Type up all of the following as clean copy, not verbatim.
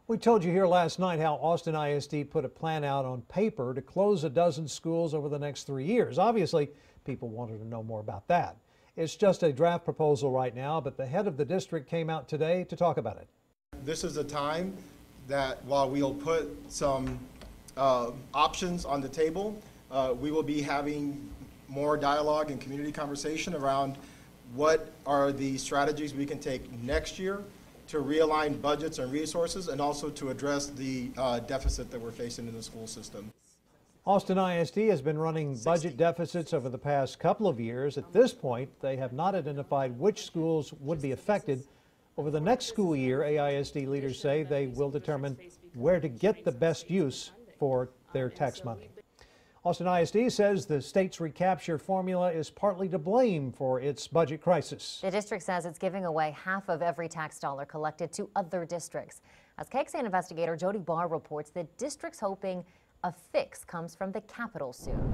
We told you here last night how Austin ISD put a plan out on paper to close a dozen schools over the next 3 years. Obviously, people wanted to know more about that. It's just a draft proposal right now, but the head of the district came out today to talk about it. This is a time that while we'll put some options on the table, we will be having more dialogue and community conversation around what are the strategies we can take next year to realign budgets and resources, and also to address the deficit that we're facing in the school system. Austin ISD has been running budget deficits over the past couple of years. At this point, they have not identified which schools would be affected. Over the next school year, AISD leaders say they will determine where to get the best use for their tax money. Austin ISD says the state's recapture formula is partly to blame for its budget crisis. The district says it's giving away half of every tax dollar collected to other districts. As KXAN investigator Jody Barr reports, the district's hoping a fix comes from the Capitol soon.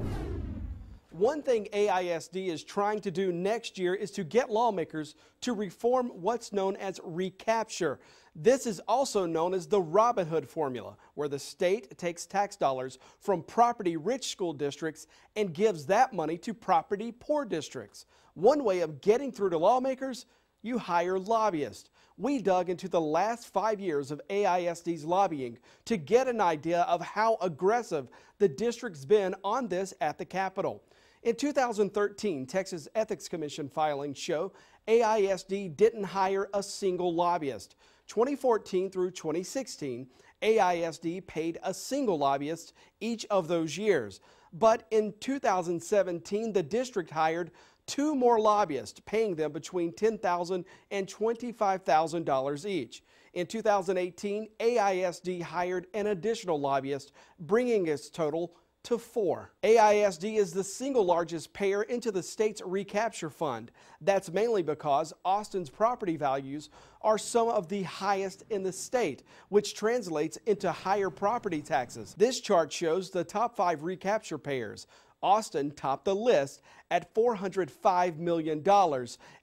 One thing AISD is trying to do next year is to get lawmakers to reform what's known as recapture. This is also known as the Robinhood Formula, where the state takes tax dollars from property-rich school districts and gives that money to property-poor districts. One way of getting through to lawmakers, you hire lobbyists. We dug into the last 5 years of AISD's lobbying to get an idea of how aggressive the district's been on this at the Capitol. In 2013, Texas Ethics Commission filings show AISD didn't hire a single lobbyist. 2014 through 2016, AISD paid a single lobbyist each of those years. But in 2017, the district hired 2 more lobbyists, paying them between $10,000 and $25,000 each. In 2018, AISD hired an additional lobbyist, bringing its total to 4. AISD is the single largest payer into the state's recapture fund. That's mainly because Austin's property values are some of the highest in the state, which translates into higher property taxes. This chart shows the top 5 recapture payers. Austin topped the list at $405 million,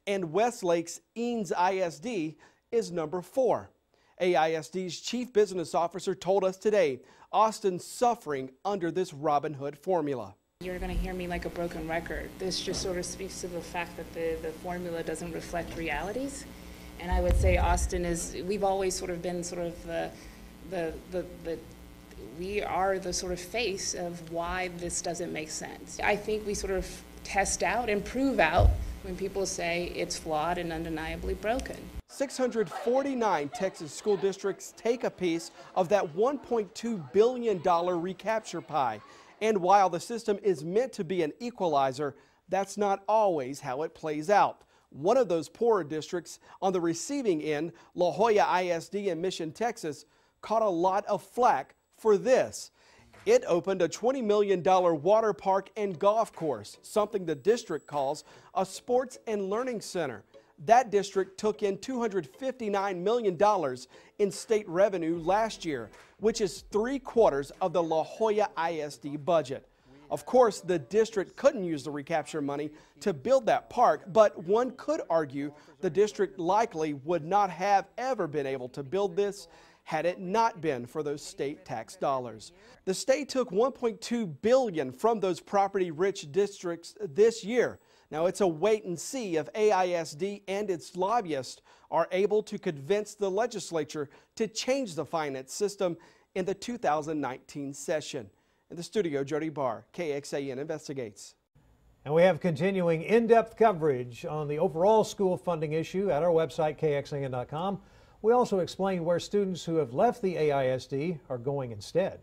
and Westlake's Eanes ISD is number 4. AISD's chief business officer told us today Austin's suffering under this Robinhood formula. You're going to hear me like a broken record. This just sort of speaks to the fact that the formula doesn't reflect realities. And I would say Austin is, we've always sort of been sort of we are the sort of face of why this doesn't make sense. I think we sort of test out and prove out when people say it's flawed and undeniably broken. 649 Texas school districts take a piece of that $1.2 billion recapture pie. And while the system is meant to be an equalizer, that's not always how it plays out. One of those poorer districts on the receiving end, La Joya ISD in Mission, Texas, caught a lot of flack for this. It opened a $20 million water park and golf course, something the district calls a sports and learning center. That district took in $259 million in state revenue last year, which is 3/4 of the La Joya ISD budget. Of course, the district couldn't use the recapture money to build that park, but one could argue the district likely would not have ever been able to build this had it not been for those state tax dollars. The state took $1.2 billion from those property-rich districts this year. Now, it's a wait and see if AISD and its lobbyists are able to convince the legislature to change the finance system in the 2019 session. In the studio, Jody Barr, KXAN Investigates. And we have continuing in-depth coverage on the overall school funding issue at our website, kxan.com. We also explain where students who have left the AISD are going instead.